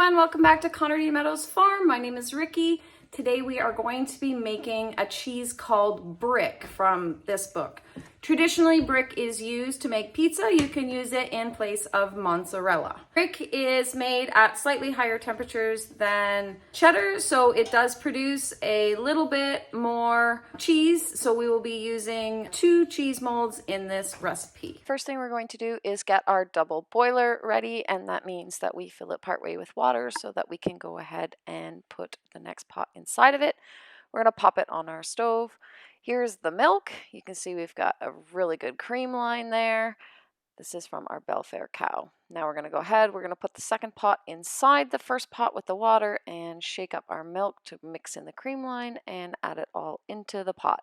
everyone, welcome back to Connerty Meadows Farm. My name is Ricky. Today we are going to be making a cheese called brick from this book. Traditionally, brick is used to make pizza. You can use it in place of mozzarella. Brick is made at slightly higher temperatures than cheddar, so it does produce a little bit more cheese. So we will be using 2 cheese molds in this recipe. First thing we're going to do is get our double boiler ready, and that means that we fill it partway with water so that we can go ahead and put the next pot inside of it. We're going to pop it on our stove. Here's the milk. You can see we've got a really good cream line there. This is from our Belfair cow. Now we're going to go ahead, we're going to put the second pot inside the first pot with the water and shake up our milk to mix in the cream line and add it all into the pot.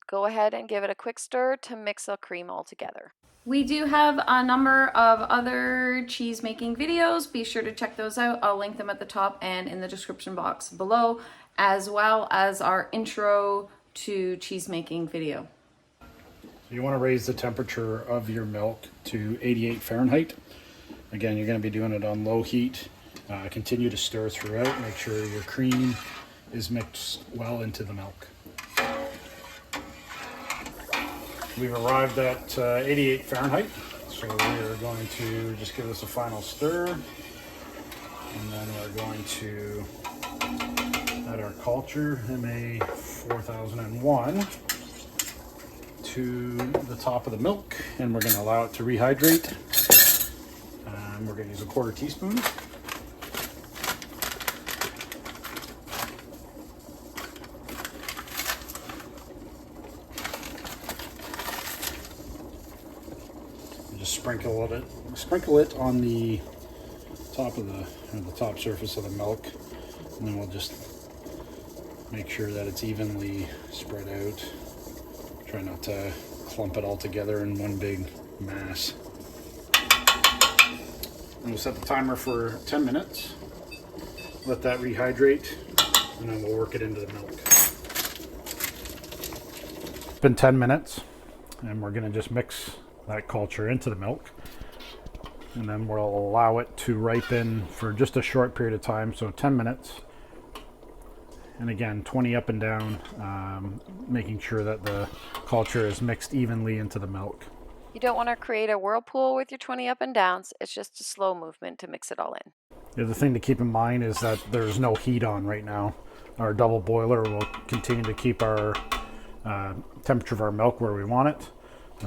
Go ahead and give it a quick stir to mix the cream all together. We do have a number of other cheese making videos. Be sure to check those out. I'll link them at the top and in the description box below, as well as our intro to cheese making video. You want to raise the temperature of your milk to 88 Fahrenheit. Again, you're going to be doing it on low heat. Continue to stir throughout. Make sure your cream is mixed well into the milk. We've arrived at 88 Fahrenheit, so we're going to just give this a final stir, and then we're going to add our culture MA 4001 to the top of the milk, and we're going to allow it to rehydrate. We're going to use a 1/4 teaspoon. Just sprinkle it on the top of the top surface of the milk, and then we'll just make sure that it's evenly spread out. Try not to clump it all together in one big mass. And we'll set the timer for 10 minutes. Let that rehydrate, and then we'll work it into the milk. It's been 10 minutes, and we're going to just mix that culture into the milk, and then we'll allow it to ripen for just a short period of time, so 10 minutes. And again, 20 up and down, making sure that the culture is mixed evenly into the milk. You don't want to create a whirlpool with your 20 up and downs. It's just a slow movement to mix it all in. The other thing to keep in mind is that there's no heat on right now. Our double boiler will continue to keep our temperature of our milk where we want it.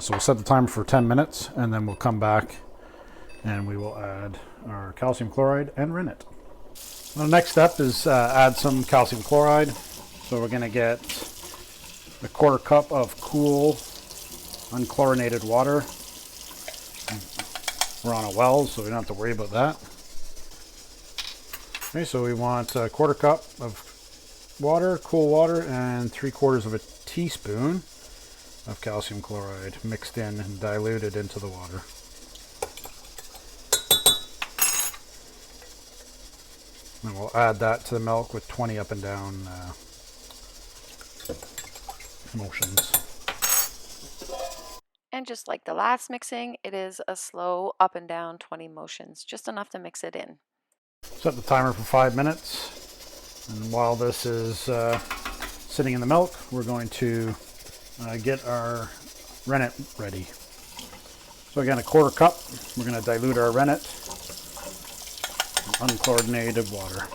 So we'll set the timer for 10 minutes, and then we'll come back and we will add our calcium chloride and rennet. The next step is add some calcium chloride. So we're going to get a 1/4 cup of cool unchlorinated water. We're on a well, so we don't have to worry about that. Okay, so we want a 1/4 cup of water, cool water, and 3/4 of a teaspoon of calcium chloride mixed in and diluted into the water. And we'll add that to the milk with 20 up and down motions. And just like the last mixing, it is a slow up and down 20 motions, just enough to mix it in. Set the timer for 5 minutes, and while this is sitting in the milk, we're going to get our rennet ready. So again, a 1/4 cup. We're going to dilute our rennet in unchlorinated water.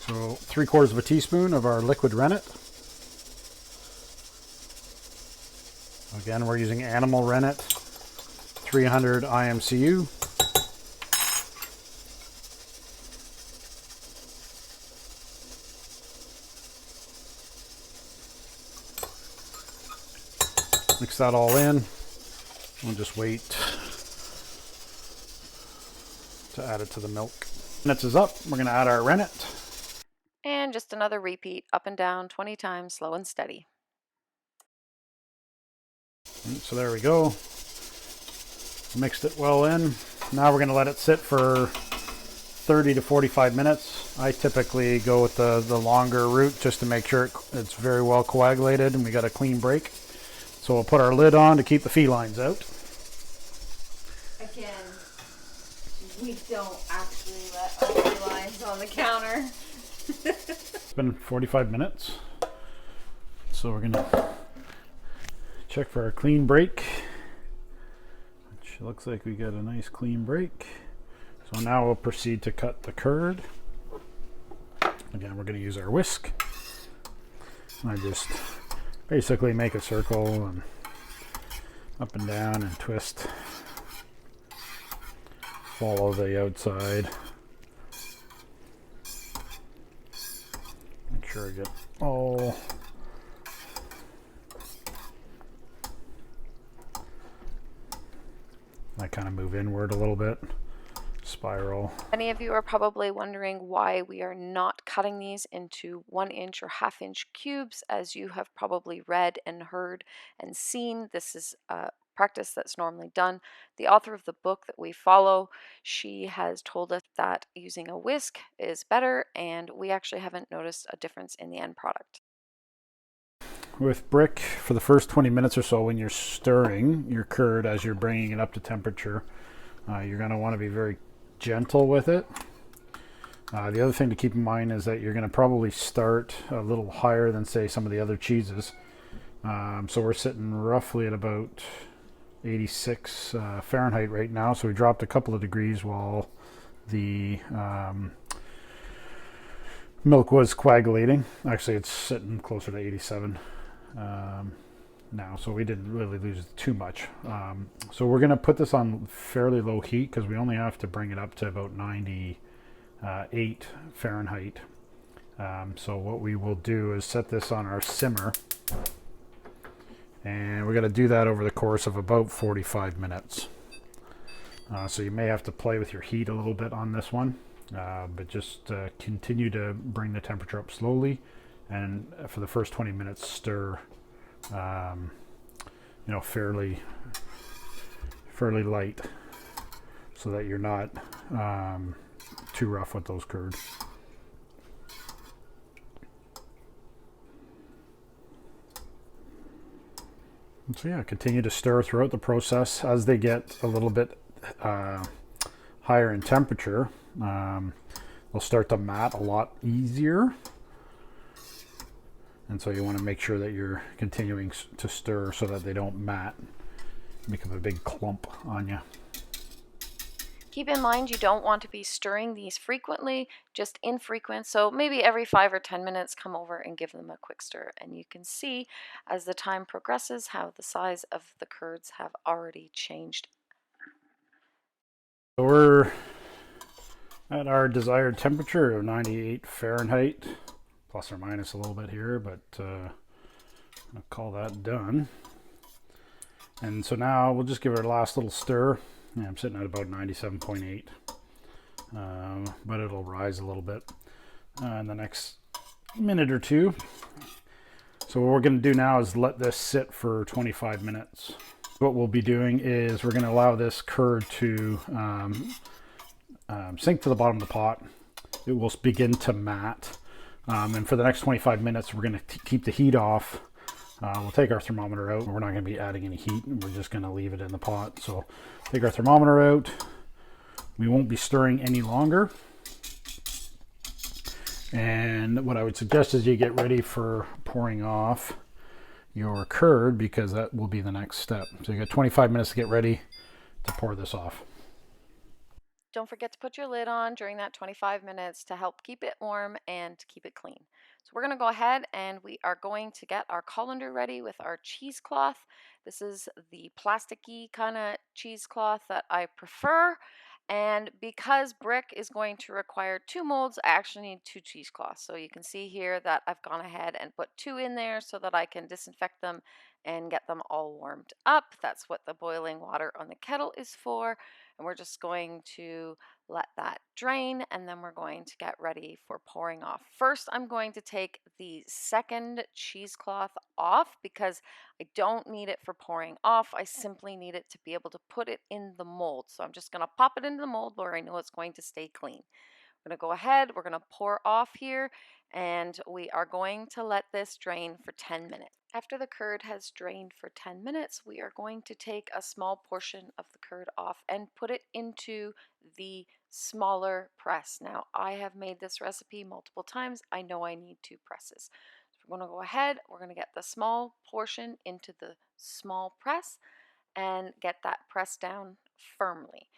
So 3/4 of a teaspoon of our liquid rennet. Again, we're using animal rennet, 300 IMCU. Mix that all in. We'll just wait to add it to the milk. Minutes is up. We're going to add our rennet. And just another repeat, up and down 20 times, slow and steady. So there we go. Mixed it well in. Now we're going to let it sit for 30 to 45 minutes. I typically go with the longer route just to make sure it's very well coagulated and we got a clean break. So we'll put our lid on to keep the felines out. Again, We don't actually let our lines on the counter. It's been 45 minutes. So we're gonna check for a clean break. Which looks like we got a nice clean break. So now we'll proceed to cut the curd. Again, we're gonna use our whisk. I just basically make a circle and up and down and twist. Follow the outside. Make sure I get all. I kind of move inward a little bit. Spiral. Many of you are probably wondering why we are not cutting these into 1-inch or half-inch cubes. As you have probably read and heard and seen, this is a practice that's normally done. The author of the book that we follow, she has told us that using a whisk is better, and we actually haven't noticed a difference in the end product. With brick, for the first 20 minutes or so, when you're stirring your curd as you're bringing it up to temperature, you're going to want to be very gentle with it. The other thing to keep in mind is that you're going to probably start a little higher than, say, some of the other cheeses. So we're sitting roughly at about 86 Fahrenheit right now. So we dropped a couple of degrees while the milk was coagulating. Actually, it's sitting closer to 87 now, so we didn't really lose too much. So we're going to put this on fairly low heat because we only have to bring it up to about 98 Fahrenheit. So what we will do is set this on our simmer, and we're going to do that over the course of about 45 minutes. So you may have to play with your heat a little bit on this one, but just continue to bring the temperature up slowly, and for the first 20 minutes stir fairly light, so that you're not too rough with those curds. So yeah, continue to stir throughout the process. As they get a little bit higher in temperature, they'll start to mat a lot easier. And so you want to make sure that you're continuing to stir so that they don't mat, become a big clump on you. Keep in mind you don't want to be stirring these frequently, just infrequent. So maybe every 5 or 10 minutes come over and give them a quick stir. And you can see as the time progresses how the size of the curds have already changed. So we're at our desired temperature of 98 Fahrenheit. Plus or minus a little bit here, but I'll call that done. And so now we'll just give it a last little stir. Yeah, I'm sitting at about 97.8, but it'll rise a little bit in the next minute or two. So what we're going to do now is let this sit for 25 minutes. What we'll be doing is we're going to allow this curd to sink to the bottom of the pot. It will begin to mat. And for the next 25 minutes, we're going to keep the heat off. We'll take our thermometer out. We're not going to be adding any heat. We're just going to leave it in the pot. So take our thermometer out. We won't be stirring any longer. And what I would suggest is you get ready for pouring off your curd, because that will be the next step. So you got 25 minutes to get ready to pour this off. Don't forget to put your lid on during that 25 minutes to help keep it warm and to keep it clean. So we're going to go ahead and we are going to get our colander ready with our cheesecloth. This is the plasticky kind of cheesecloth that I prefer. And because brick is going to require 2 molds, I actually need 2 cheesecloths. So you can see here that I've gone ahead and put 2 in there so that I can disinfect them and get them all warmed up. That's what the boiling water on the kettle is for. And we're just going to let that drain, and then we're going to get ready for pouring off. First, I'm going to take the second cheesecloth off because I don't need it for pouring off. I simply need it to be able to put it in the mold. So I'm just going to pop it into the mold where I know it's going to stay clean. I'm going to go ahead, we're going to pour off here, and we are going to let this drain for 10 minutes. After the curd has drained for 10 minutes, we are going to take a small portion of the curd off and put it into the smaller press. Now, I have made this recipe multiple times. I know I need 2 presses. So we're going to go ahead, we're going to get the small portion into the small press and get that pressed down firmly.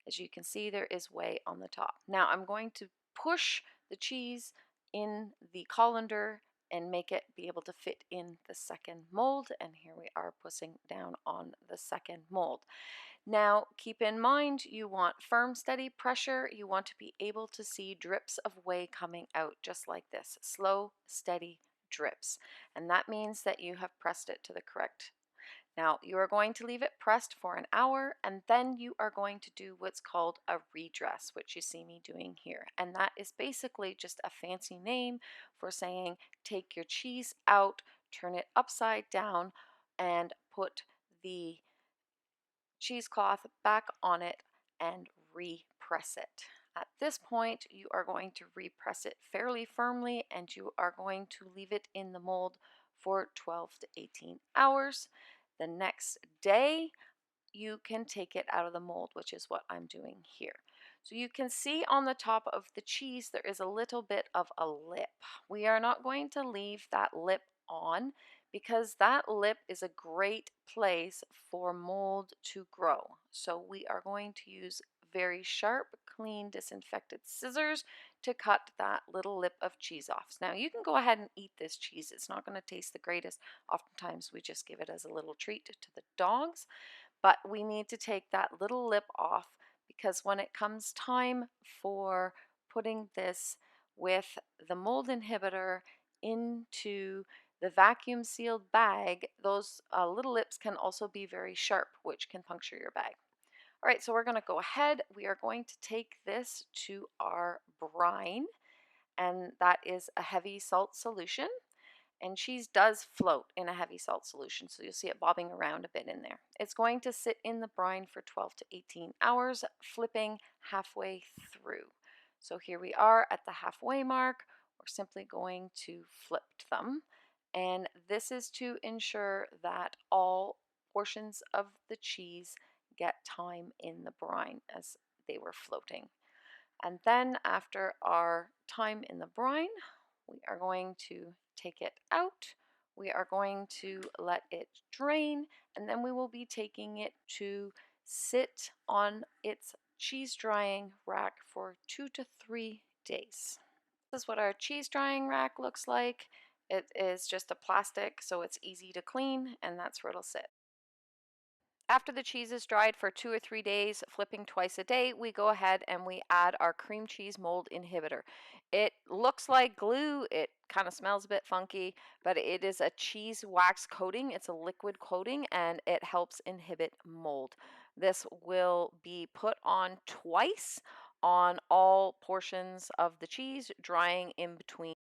As you can see, there is whey on the top. Now I'm going to push the cheese in the colander and make it be able to fit in the second mold. And here we are pushing down on the second mold. Now keep in mind, you want firm, steady pressure. You want to be able to see drips of whey coming out just like this. Slow, steady drips. And that means that you have pressed it to the correct. Now you are going to leave it pressed for an hour, and then you are going to do what's called a redress, which you see me doing here. And that is basically just a fancy name for saying take your cheese out, turn it upside down, and put the cheesecloth back on it and repress it. At this point, you are going to repress it fairly firmly, and you are going to leave it in the mold for 12 to 18 hours. The next day, you can take it out of the mold, which is what I'm doing here. So you can see on the top of the cheese there is a little bit of a lip. We are not going to leave that lip on because that lip is a great place for mold to grow. So we are going to use very sharp, clean, disinfected scissors to cut that little lip of cheese off. Now you can go ahead and eat this cheese. It's not going to taste the greatest. Oftentimes we just give it as a little treat to the dogs, but we need to take that little lip off because when it comes time for putting this with the mold inhibitor into the vacuum sealed bag, those little lips can also be very sharp, which can puncture your bag. All right, so we're going to go ahead. We are going to take this to our brine, and that is a heavy salt solution. And cheese does float in a heavy salt solution, so you'll see it bobbing around a bit in there. It's going to sit in the brine for 12 to 18 hours, flipping halfway through. So here we are at the halfway mark. We're simply going to flip them. And this is to ensure that all portions of the cheese get time in the brine as they were floating. And then after our time in the brine, we are going to take it out. We are going to let it drain, and then we will be taking it to sit on its cheese drying rack for 2 to 3 days. This is what our cheese drying rack looks like. It is just a plastic, so it's easy to clean, and that's where it'll sit. After the cheese is dried for 2 or 3 days, flipping twice a day, we go ahead and we add our cream cheese mold inhibitor. It looks like glue, it kind of smells a bit funky, but it is a cheese wax coating. It's a liquid coating and it helps inhibit mold. This will be put on twice on all portions of the cheese, drying in between.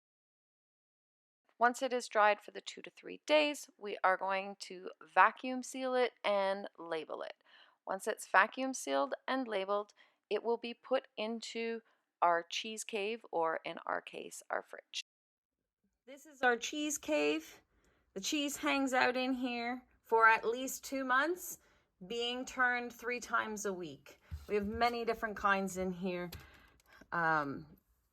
Once it is dried for the 2 to 3 days, we are going to vacuum seal it and label it. Once it's vacuum sealed and labeled, it will be put into our cheese cave, or in our case, our fridge. This is our cheese cave. The cheese hangs out in here for at least 2 months, being turned 3 times a week. We have many different kinds in here.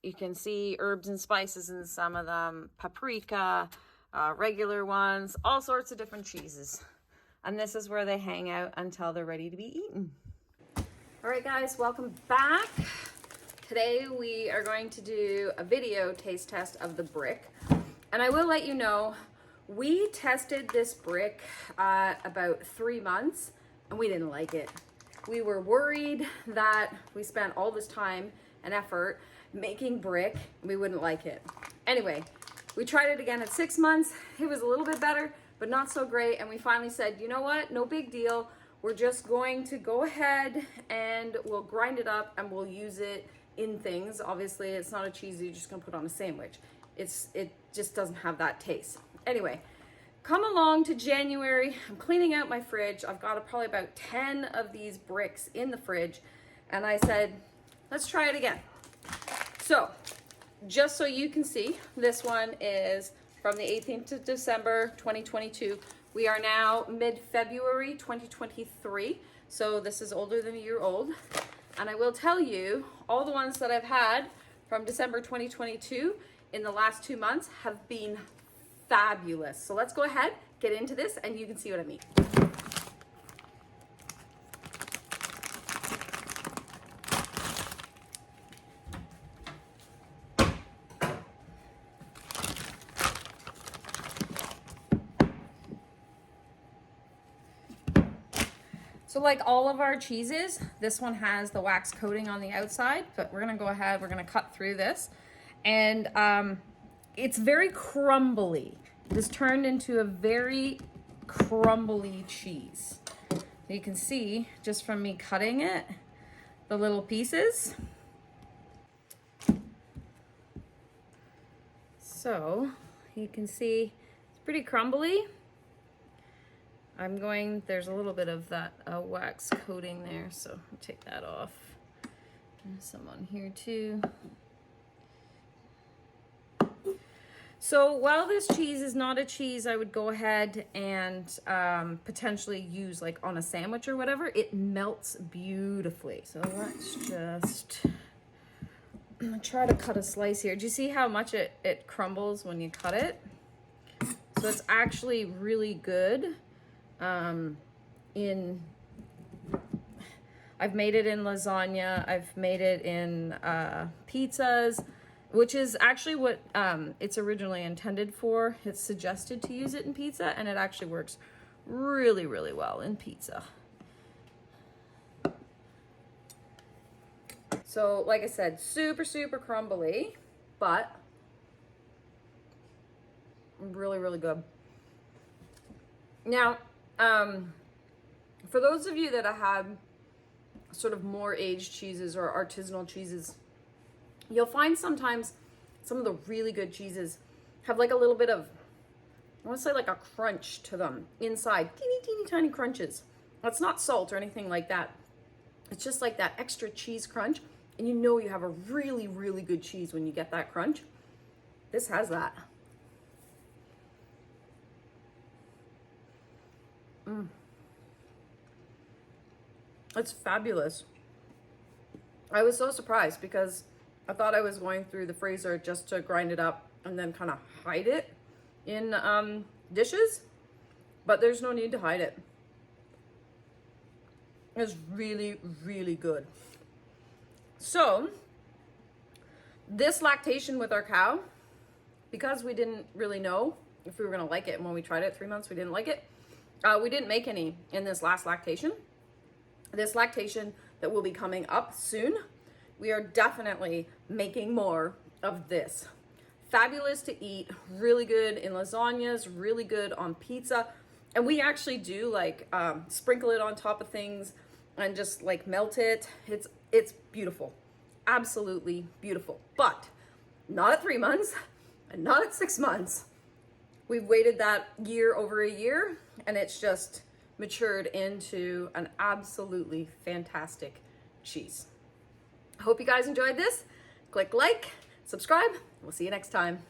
You can see herbs and spices in some of them, paprika, regular ones, all sorts of different cheeses. And this is where they hang out until they're ready to be eaten. All right, guys, welcome back. Today we are going to do a video taste test of the brick. And I will let you know, we tested this brick about 3 months and we didn't like it. We were worried that we spent all this time and effort making brick and we wouldn't like it. Anyway, we tried it again at 6 months. It was a little bit better, but not so great. And we finally said, you know what? No big deal. We're just going to go ahead and we'll grind it up and we'll use it in things. Obviously, it's not a cheese you're just gonna put on a sandwich. It just doesn't have that taste. Anyway, come along to January. I'm cleaning out my fridge. I've got probably about 10 of these bricks in the fridge. And I said, let's try it again. So, just so you can see, this one is from the 18th of December, 2022. We are now mid-February, 2023. So this is older than a year old. And I will tell you, all the ones that I've had from December 2022 in the last 2 months have been fabulous. So let's go ahead, get into this, and you can see what I mean. So like all of our cheeses, this one has the wax coating on the outside, but we're gonna go ahead, we're gonna cut through this. And it's very crumbly. This turned into a very crumbly cheese. You can see just from me cutting it, the little pieces. So you can see it's pretty crumbly. There's a little bit of that wax coating there, so I'll take that off. There's some on here too. So while this cheese is not a cheese I would go ahead and potentially use like on a sandwich or whatever, it melts beautifully. So let's just try to cut a slice here. Do you see how much it crumbles when you cut it? So it's actually really good. I've made it in lasagna, I've made it in pizzas, which is actually what it's originally intended for. It's suggested to use it in pizza, and it actually works really, really well in pizza. So like I said, super, super crumbly, but really, really good. Now, for those of you that have had sort of more aged cheeses or artisanal cheeses, you'll find sometimes some of the really good cheeses have like a little bit of, I want to say like a crunch to them inside, teeny, teeny, tiny crunches. That's not salt or anything like that. It's just like that extra cheese crunch. And you know you have a really, really good cheese when you get that crunch. This has that. It's fabulous. I was so surprised because I thought I was going through the freezer just to grind it up and then kind of hide it in dishes, but there's no need to hide it. It's really, really good. So this lactation with our cow, because we didn't really know if we were going to like it, and when we tried it 3 months, we didn't like it. We didn't make any in this last lactation. This lactation that will be coming up soon, we are definitely making more of this. Fabulous to eat, really good in lasagnas, really good on pizza. And we actually do like sprinkle it on top of things and just like melt it. It's beautiful, absolutely beautiful. But not at 3 months and not at 6 months. We've waited that over a year, and it's just matured into an absolutely fantastic cheese. I hope you guys enjoyed this. Click like, subscribe. We'll see you next time.